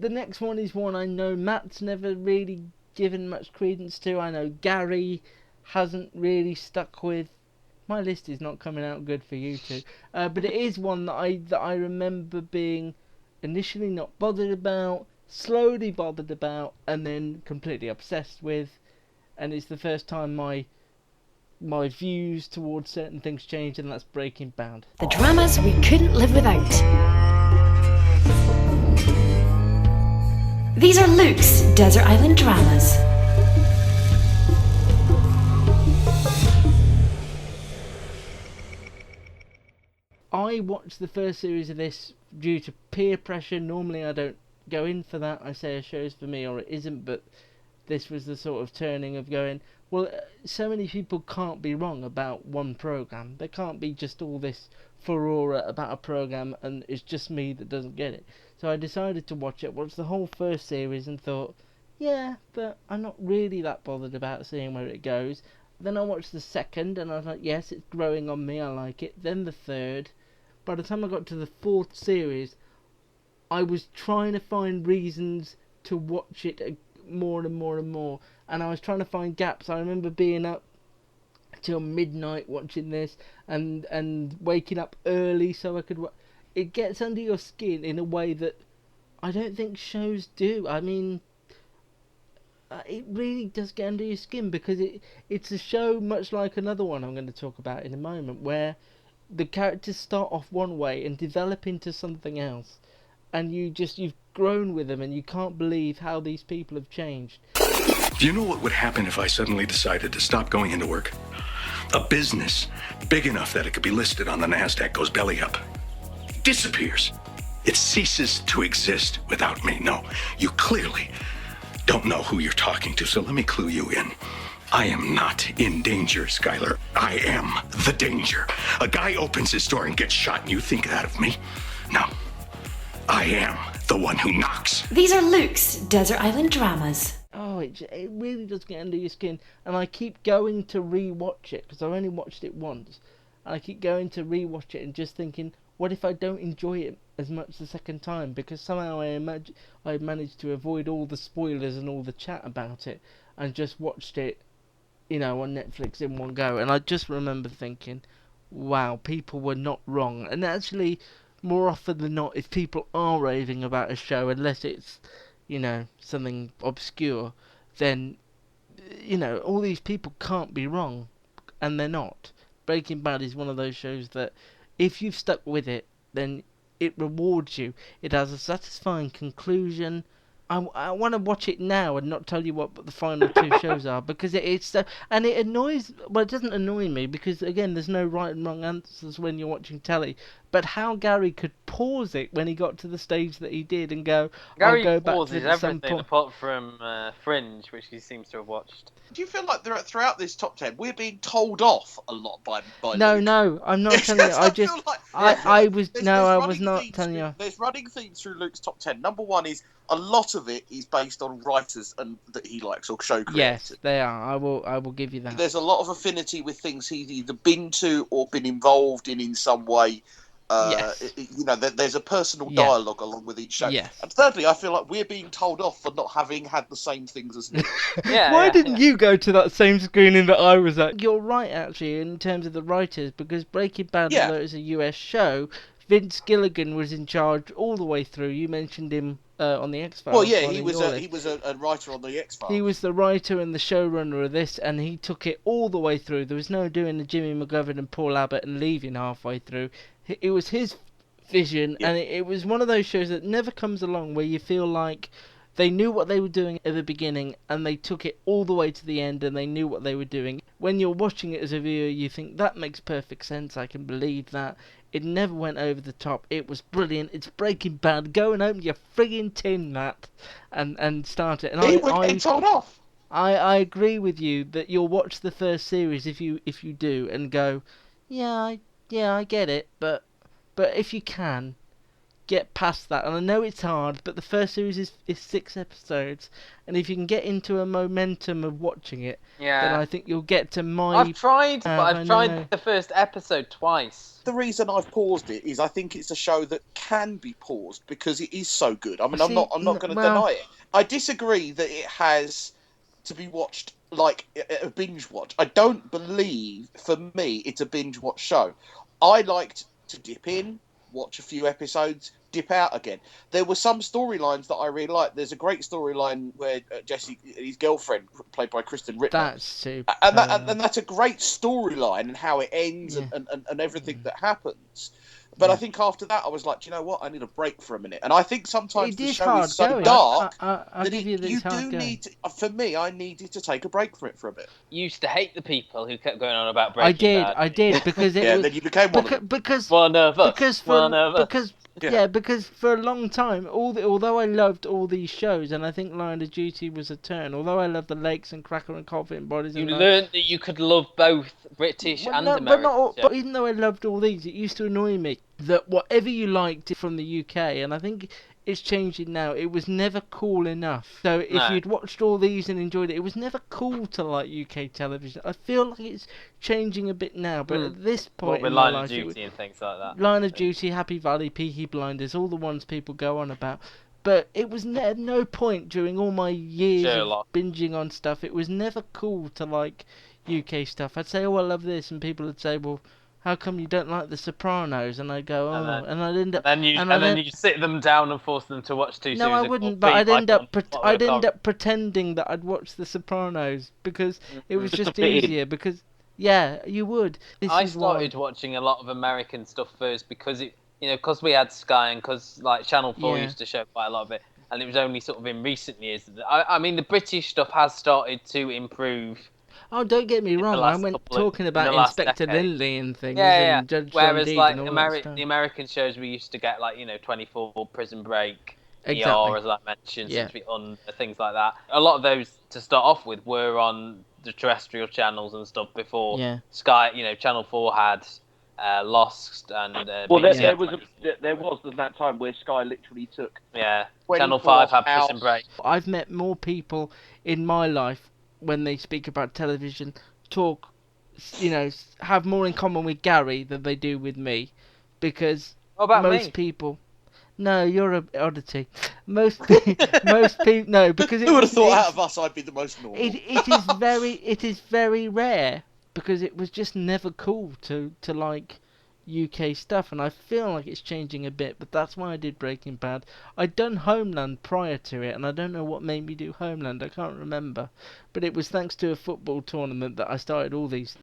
the next one is one I know Matt's never really given much credence to. I know Gary hasn't really stuck with. My list is not coming out good for you two, but it is one that I remember being initially not bothered about, slowly bothered about, and then completely obsessed with. And it's the first time my views towards certain things changed, and that's Breaking Bad. The dramas we couldn't live without. These are Luke's Desert Island Dramas. I watched the first series of this due to peer pressure. Normally I don't go in for that. I say a show's for me or it isn't, but this was the sort of turning of going, well, so many people can't be wrong about one programme. There can't be just all this furore about a programme and it's just me that doesn't get it. So I decided to watch it, watched the whole first series and thought, yeah, but I'm not really that bothered about seeing where it goes. Then I watched the second and I was like, yes, it's growing on me, I like it. Then the third. By the time I got to the fourth series, I was trying to find reasons to watch it more and more and more, and I was trying to find gaps. I remember being up till midnight watching this, and waking up early so I could. It gets under your skin in a way that I don't think shows do. I mean, it really does get under your skin because it's a show much like another one I'm going to talk about in a moment, where the characters start off one way and develop into something else, and you've grown with them and you can't believe how these people have changed. Do you know what would happen if I suddenly decided to stop going into work? A business big enough that it could be listed on the NASDAQ goes belly up. Disappears. It ceases to exist without me. No, you clearly don't know who you're talking to, so let me clue you in. I am not in danger, Skylar. I am the danger. A guy opens his door and gets shot and you think that of me? No. I am the one who knocks. These are Luke's Desert Island Dramas. Oh, it really does get under your skin. And I keep going to re-watch it, because I've only watched it once. And I keep going to re-watch it and just thinking, what if I don't enjoy it as much the second time? Because somehow I managed to avoid all the spoilers and all the chat about it, and just watched it, on Netflix in one go. And I just remember thinking, wow, people were not wrong. And actually, more often than not, if people are raving about a show, unless it's, something obscure, then, all these people can't be wrong. And they're not. Breaking Bad is one of those shows that, if you've stuck with it, then it rewards you. It has a satisfying conclusion. I want to watch it now and not tell you what the final two shows are, because it's so, and it annoys. Well, it doesn't annoy me because again, there's no right and wrong answers when you're watching telly. But how Gary could pause it when he got to the stage that he did and go, Gary I'll go back pauses to it at some everything point. apart from Fringe, which he seems to have watched. Do you feel like throughout this top 10, we're being told off a lot by No, Luke? no, I'm not telling you. I just, feel like I was there's not themes telling you. There's running themes through Luke's top 10. Number one is a lot of it is based on writers and that he likes or show creators. Yes, they are. I will give you that. There's a lot of affinity with things he's either been to or been involved in some way. Yes. There's a personal dialogue along with each show. Yes. And thirdly, I feel like we're being told off for not having had the same things as Luke. Why didn't you go to that same screening that I was at? You're right, actually, in terms of the writers, because Breaking Bad, although it's a US show, Vince Gilligan was in charge all the way through. You mentioned him on the X-Files. Well, yeah, he was a writer on the X-Files. He was the writer and the showrunner of this, and he took it all the way through. There was no doing the Jimmy McGovern and Paul Abbott and leaving halfway through. It was his vision, and it was one of those shows that never comes along where you feel like they knew what they were doing at the beginning and they took it all the way to the end and they knew what they were doing. When you're watching it as a viewer, you think, that makes perfect sense, I can believe that. It never went over the top. It was brilliant. It's Breaking Bad. Go and open your frigging tin, Matt, and start it. And I told off. I agree with you that you'll watch the first series if you do and go, yeah, I get it, but if you can, get past that. And I know it's hard, but the first series is 6 episodes, and if you can get into a momentum of watching it, then I think you'll get to my. I've tried, but I I've know. tried the first episode twice. The reason I've paused it is I think it's a show that can be paused because it is so good. I mean, See, I'm not going to well- deny it. I disagree that it has to be watched like a binge watch. I don't believe, for me, it's a binge watch show. I liked to dip in, watch a few episodes, dip out again. There were some storylines that I really liked. There's a great storyline where Jesse, his girlfriend, played by Kristen Ritter, That's super. and that's a great storyline and how it ends Yeah. and everything that happens. But I think after that, I was like, do you know what? I need a break for a minute. And I think sometimes It the is show hard is so going. dark I'll that give you that you it's hard do going. need to, for me, I needed to take a break from it for a bit. You used to hate the people who kept going on about Breaking Bad. I did because it Yeah, was then you became one of them. because One of us. because One of us. because for a long time, although I loved all these shows, and I think Line of Duty was a turn. Although I loved the Lakes and Cracker and Coffee and Bodies, You and learned that you could love both British and no, American but not all, shows. but even though I loved all these, it used to annoy me that whatever you liked from the UK, and I think it's changing now. It was never cool enough. So if No. you'd watched all these and enjoyed it, it was never cool to like UK television. I feel like it's changing a bit now, but at this What point with in my Line of life, it was, Duty and things like that. Line of Duty, Happy Valley, Peaky Blinders, all the ones people go on about. But it was at no point during all my years Sherlock. of binging on stuff, it was never cool to like UK stuff. I'd say, oh, I love this, and people would say, well, how come you don't like The Sopranos? And I'd go, oh, and I'd end up... And then you sit them down and force them to watch 2 series. No, I of wouldn't, Cold but Feet, I'd end up like I'd end up pretending that I'd watched The Sopranos because it was Just just to fit in. easier. Because yeah, you would. I started watching a lot of American stuff first because because we had Sky and because like Channel 4 Yeah. used to show quite a lot of it, and it was only sort of in recent years that I mean the British stuff has started to improve. Oh, don't get me wrong. I last went couple of- talking in the about last Inspector decade. Lindley and things, Yeah. and Judge John Whereas Deed like and all that stuff. the American shows we used to get like 24 Prison Break, Exactly. ER as I mentioned, Yeah. Since We On, things like that. A lot of those to start off with were on the terrestrial channels and stuff before Yeah. Sky. Channel 4 had Lost and Well, BBC there had was 24. there was that time where Sky literally took Yeah, 24 Channel 5 had hours. Prison Break. I've met more people in my life when they speak about television, talk, have more in common with Gary than they do with me, because What about most me? people. No, you're an oddity. Most people. No, because Who would have thought it's- out of us I'd be the most normal? it is very rare because it was just never cool to like UK stuff, and I feel like it's changing a bit, but that's why I did Breaking Bad. I'd done Homeland prior to it, and I don't know what made me do Homeland. I can't remember, but it was thanks to a football tournament that I started all these